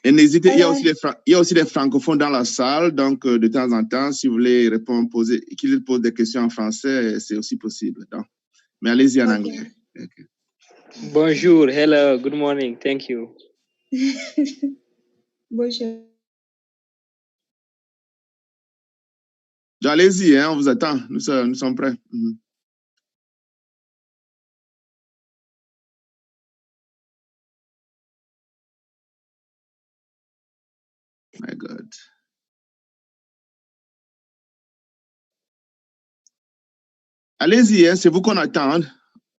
Et n'hésitez, il y a aussi des francophones dans la salle, donc de temps en temps, si vous voulez répondre, qu'ils posent des questions en français, c'est aussi possible. Donc. Mais allez-y en anglais. Okay. Bonjour, hello, good morning, thank you. Bonjour. Allez-y, hein, on vous attend, nous sommes prêts. My God. Allez-y, hein, c'est vous qu'on attend.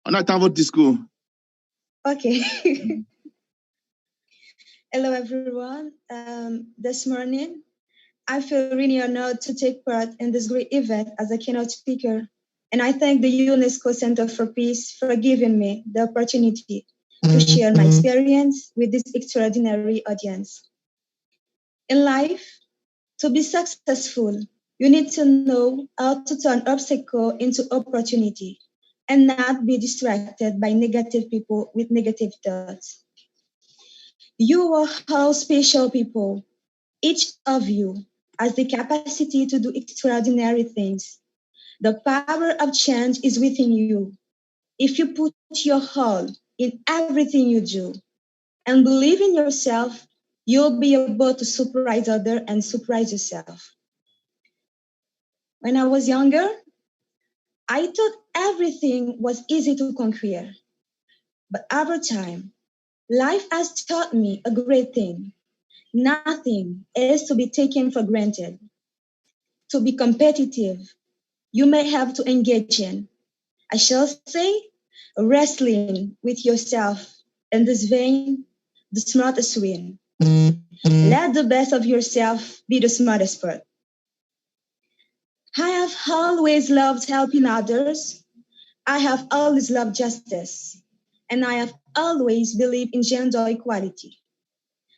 On attend votre discours. Okay. Hello, everyone. This morning, I feel really honored to take part in this great event as a keynote speaker. And I thank the UNESCO Center for Peace for giving me the opportunity to share my experience with this extraordinary audience. In life, to be successful, you need to know how to turn obstacle into opportunity and not be distracted by negative people with negative thoughts. You are all special people. Each of you has the capacity to do extraordinary things. The power of change is within you. If you put your all in everything you do and believe in yourself, you'll be able to surprise others and surprise yourself. When I was younger, I thought everything was easy to conquer. But over time, life has taught me a great thing. Nothing is to be taken for granted. To be competitive, you may have to engage in, I shall say, wrestling with yourself. In this vein, the smartest win. Let the best of yourself be the smartest part. I have always loved helping others. I have always loved justice. And I have always believed in gender equality,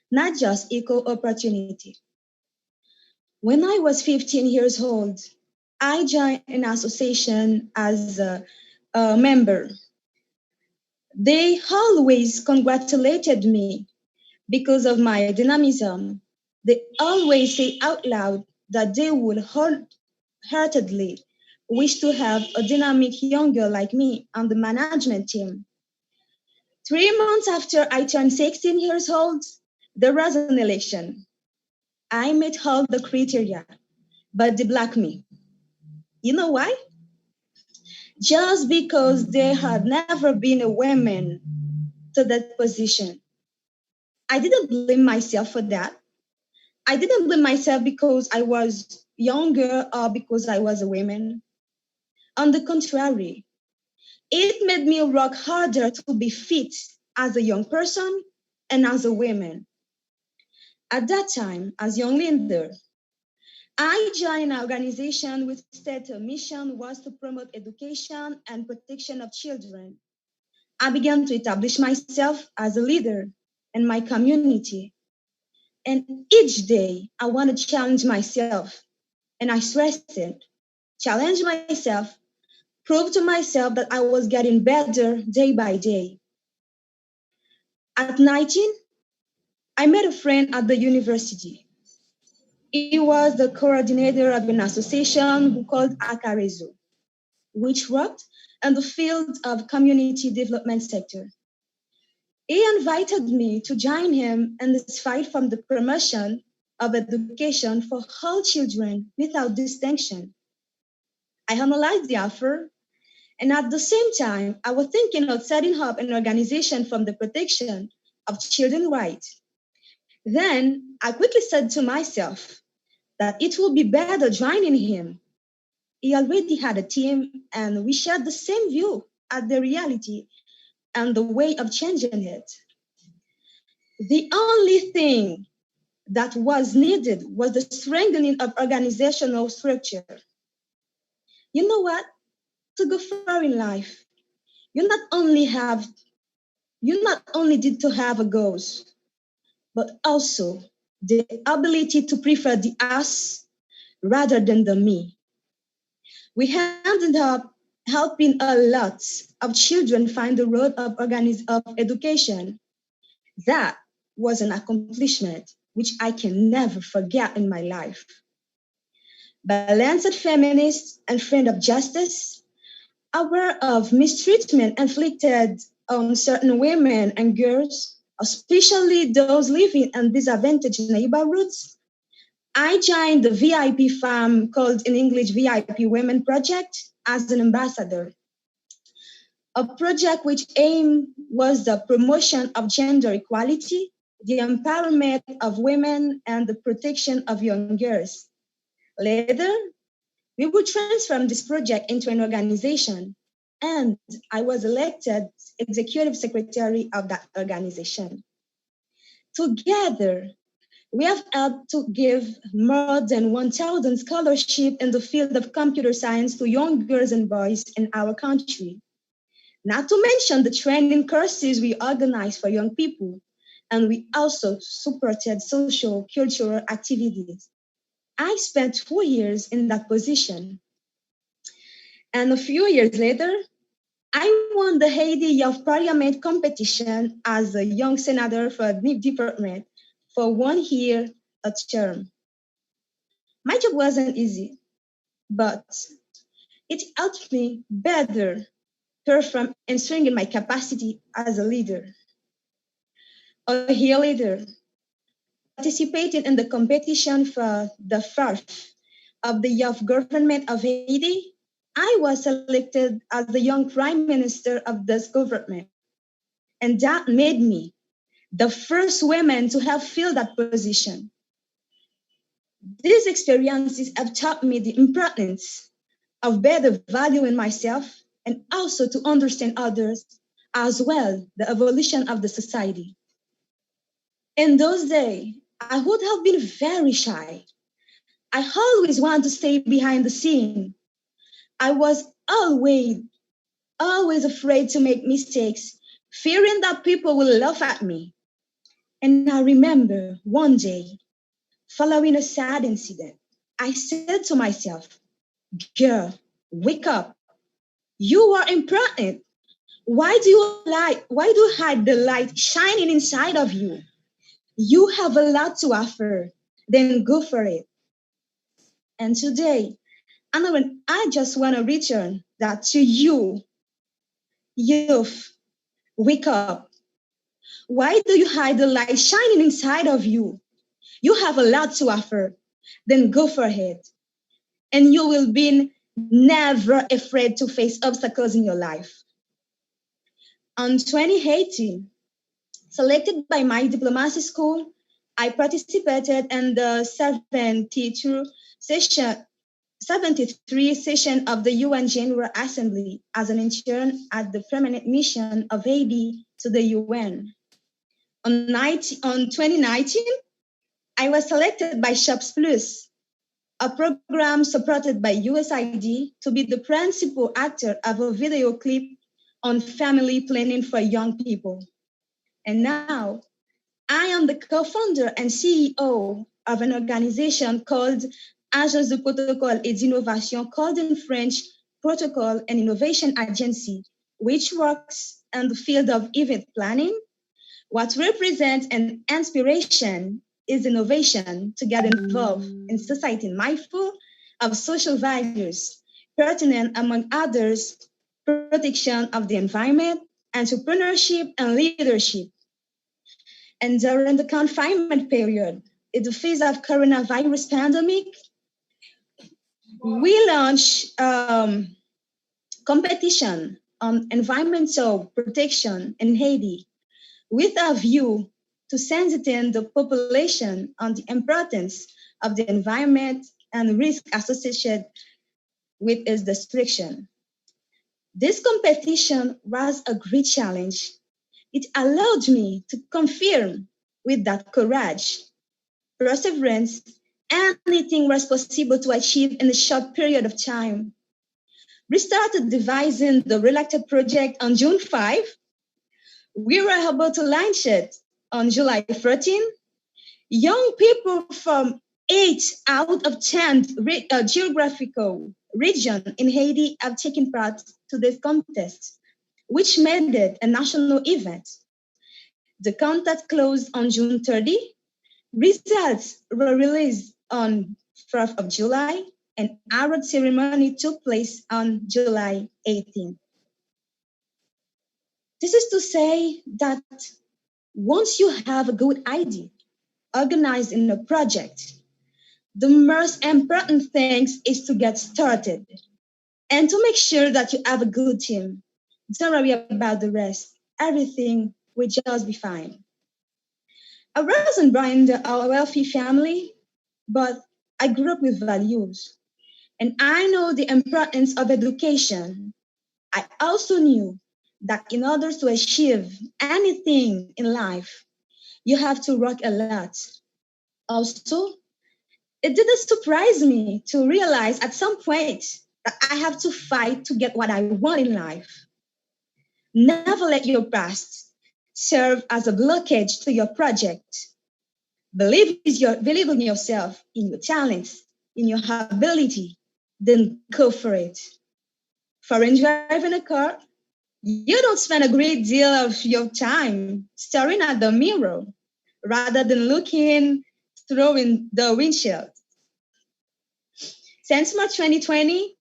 not just equal opportunity. When I was 15 years old, I joined an association as a member. They always congratulated me because of my dynamism. They always say out loud that they would wholeheartedly wish to have a dynamic young girl like me on the management team. 3 months after I turned 16 years old, there was an election. I met all the criteria, but they blocked me. You know why? Just because there had never been a woman to that position. I didn't blame myself for that. I didn't blame myself because I was younger or because I was a woman. On the contrary, it made me work harder to be fit as a young person and as a woman. At that time, as young leader, I joined an organization which stated mission was to promote education and protection of children. I began to establish myself as a leader in my community. And each day, I want to challenge myself. And I stressed it, challenge myself, prove to myself that I was getting better day by day. At 19, I met a friend at the university. He was the coordinator of an association who called Akarezo, which worked in the field of community development sector. He invited me to join him in this fight for the promotion of education for all children without distinction. I analyzed the offer, and at the same time, I was thinking of setting up an organization for the protection of children's rights. Then I quickly said to myself that it would be better joining him. He already had a team, and we shared the same view at the reality and the way of changing it. The only thing that was needed was the strengthening of organizational structure. You know what? To go far in life, you not only need to have a goals, but also the ability to prefer the us rather than the me. We ended up helping a lot of children find the road of education. That was an accomplishment. which I can never forget in my life. Balanced feminist and friend of justice, aware of mistreatment inflicted on certain women and girls, especially those living in disadvantaged neighborhoods, I joined the VIP farm called in English VIP Women Project as an ambassador. A project which aim was the promotion of gender equality, the empowerment of women, and the protection of young girls. Later, we would transform this project into an organization, and I was elected executive secretary of that organization. Together, we have helped to give more than 1,000 scholarships in the field of computer science to young girls and boys in our country. Not to mention the training courses we organized for young people, and we also supported social, cultural activities. I spent 2 years in that position. And a few years later, I won the Haiti Youth Parliament competition as a young senator for the department for 1 year a term. My job wasn't easy, but it helped me better perform and strengthen my capacity as a leader. A year later, participating in the competition for the first of the youth government of Haiti, I was selected as the young prime minister of this government. And that made me the first woman to have filled that position. These experiences have taught me the importance of better valuing myself and also to understand others, as well the evolution of the society. In those days, I would have been very shy. I always wanted to stay behind the scene. I was always afraid to make mistakes, fearing that people will laugh at me. And I remember one day, following a sad incident, I said to myself, girl, wake up. You are important. Why do you hide the light shining inside of you? You have a lot to offer. Then go for it. And today, I just want to return that to you, youth. Wake up. Why do you hide the light shining inside of you? You have a lot to offer. Then go for it. And you will be never afraid to face obstacles in your life. On 2018, selected by my diplomacy school, I participated in the 73 session of the UN General Assembly as an intern at the permanent mission of Haiti to the UN. On 2019, I was selected by SHOPS Plus, a program supported by USAID, to be the principal actor of a video clip on family planning for young people. And now, I am the co-founder and CEO of an organization called Agence de Protocole et d'Innovation, called in French Protocol and Innovation Agency, which works in the field of event planning. What represents an inspiration is innovation to get involved in society mindful of social values, pertinent among others, protection of the environment, entrepreneurship, and leadership. And during the confinement period, in the phase of coronavirus pandemic, we launched competition on environmental protection in Haiti with a view to sensitize the population on the importance of the environment and risk associated with its destruction. This competition was a great challenge. It allowed me to confirm with that courage, perseverance, anything was possible to achieve in a short period of time. We started devising the Reluctant project on June 5. We were able to launch it on July 13. Young people from 8 out of 10 geographical regions in Haiti have taken part to this contest, which made it a national event. The contest closed on June 30, Results were released on 4th of July, and award ceremony took place on July 18th. This is to say that once you have a good idea organized in a project, the most important thing is to get started and to make sure that you have a good team. Don't worry about the rest. Everything will just be fine. I wasn't born in a wealthy family, but I grew up with values. And I know the importance of education. I also knew that in order to achieve anything in life, you have to work a lot. Also, it didn't surprise me to realize at some point that I have to fight to get what I want in life. Never let your past serve as a blockage to your project. Believe in yourself, in your talents, in your ability, then go for it. For when driving a car, you don't spend a great deal of your time staring at the mirror rather than looking through in the windshield. Since March 2020,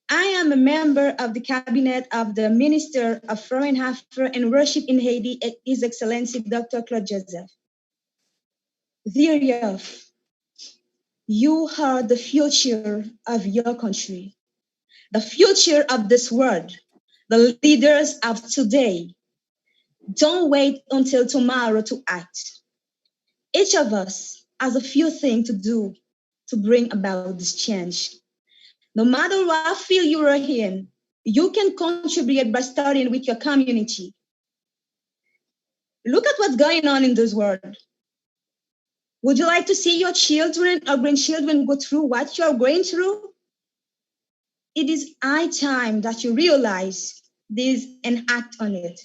I am a member of the cabinet of the Minister of Foreign Affairs and Worship in Haiti, His Excellency Dr. Claude Joseph. Dear youth, you are the future of your country, the future of this world, the leaders of today. Don't wait until tomorrow to act. Each of us has a few things to do to bring about this change. No matter what field you are in, you can contribute by starting with your community. Look at what's going on in this world. Would you like to see your children or grandchildren go through what you are going through? It is high time that you realize this and act on it.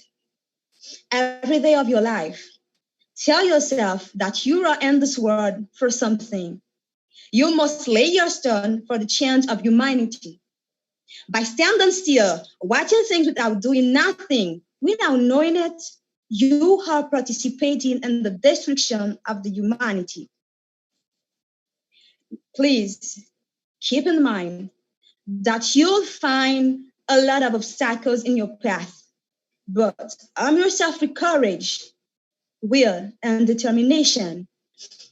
Every day of your life, tell yourself that you are in this world for something. You must lay your stone for the change of humanity. By standing still, watching things without doing nothing, without knowing it, you are participating in the destruction of the humanity. Please keep in mind that you'll find a lot of obstacles in your path, but arm yourself with courage, will, and determination.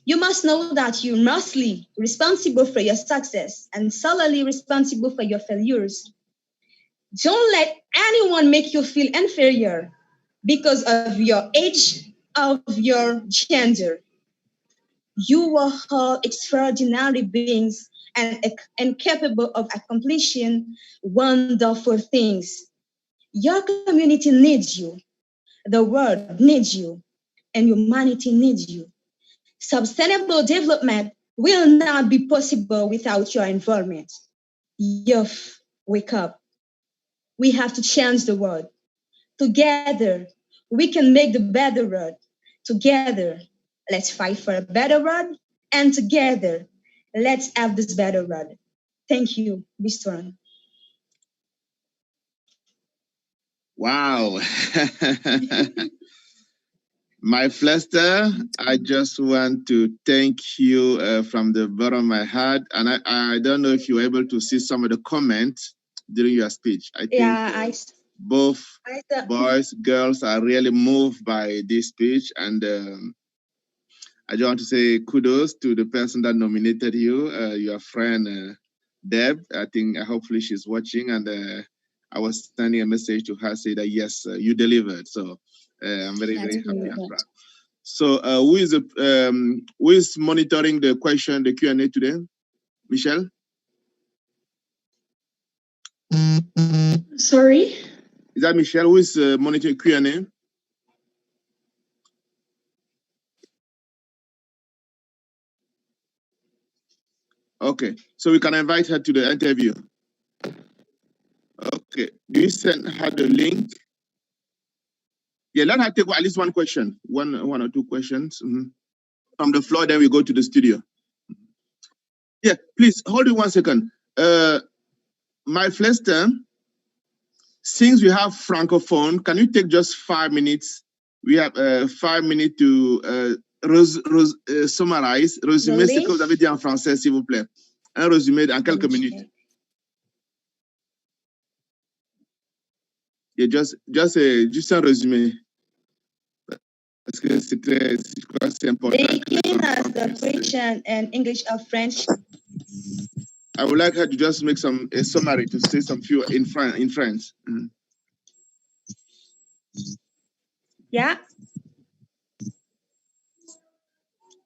You must know that you're mostly responsible for your success and solely responsible for your failures. Don't let anyone make you feel inferior because of your age, of your gender. You are all extraordinary beings and capable of accomplishing wonderful things. Your community needs you, the world needs you, and humanity needs you. Sustainable development will not be possible without your involvement. Youth, wake up. We have to change the world. Together, we can make the better world. Together, let's fight for a better world. And together, let's have this better world. Thank you. Be strong. Wow. My Flesta, I just want to thank you from the bottom of my heart. And I don't know if you were able to see some of the comments during your speech. I think both boys, girls are really moved by this speech. And I just want to say kudos to the person that nominated you, your friend, Deb. I think hopefully she's watching. And I was sending a message to her saying that, yes, you delivered. So I'm very, very happy and proud. So who is monitoring the question, the Q&A today? Michelle? Sorry? Is that Michelle who is monitoring Q&A? Okay, so we can invite her to the interview. Okay, do you send her the link? Yeah, let her take at least one question, one or two questions from the floor, then we go to the studio. Yeah, please, hold it 1 second. My Flesta, since we have Francophone, can you take just 5 minutes? We have 5 minutes to summarize, résumer ce que vous avez dit en français, s'il vous plaît. Un résumé en quelques minutes. Yeah, juste un résumé. Parce que c'est important. They can the French and English or French. I would like her to just make a summary to say some few in French. Yeah.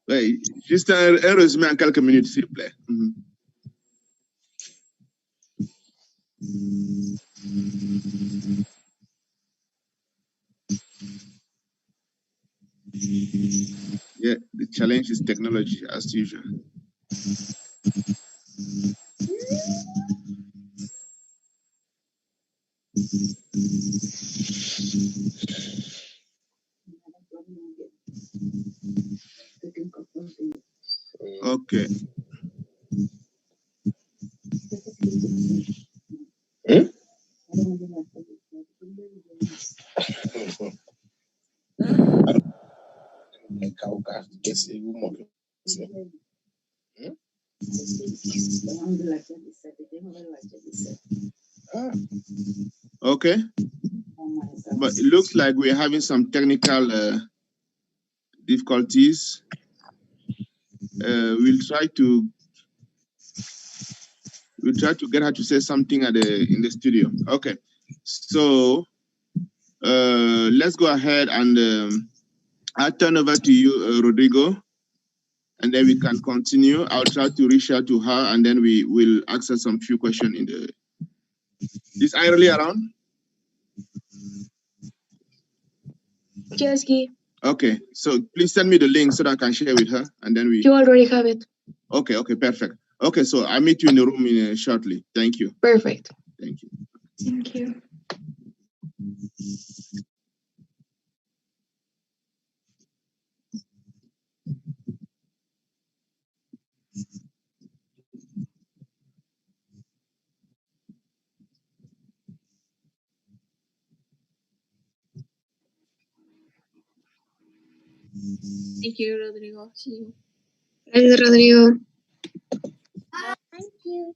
Oui, juste un résumé en quelques minutes, s'il vous plaît. Yeah, the challenge is technology, as usual. Okay. Okay, but it looks like we're having some technical difficulties. We'll try to get her to say something in the studio. Okay, so let's go ahead and I'll turn over to you, Rodrigo, and then we can continue. I'll try to reach out to her, and then we will ask her some few questions in the. Is Irely around? Yes, Guy. Okay, so please send me the link so that I can share with her, and then we. You already have it. Okay, perfect. Okay, so I'll meet you in the room shortly. Thank you. Perfect. Thank you. Thank you. Thank you, Rodrigo. See you. Gracias, Rodrigo. Thank you.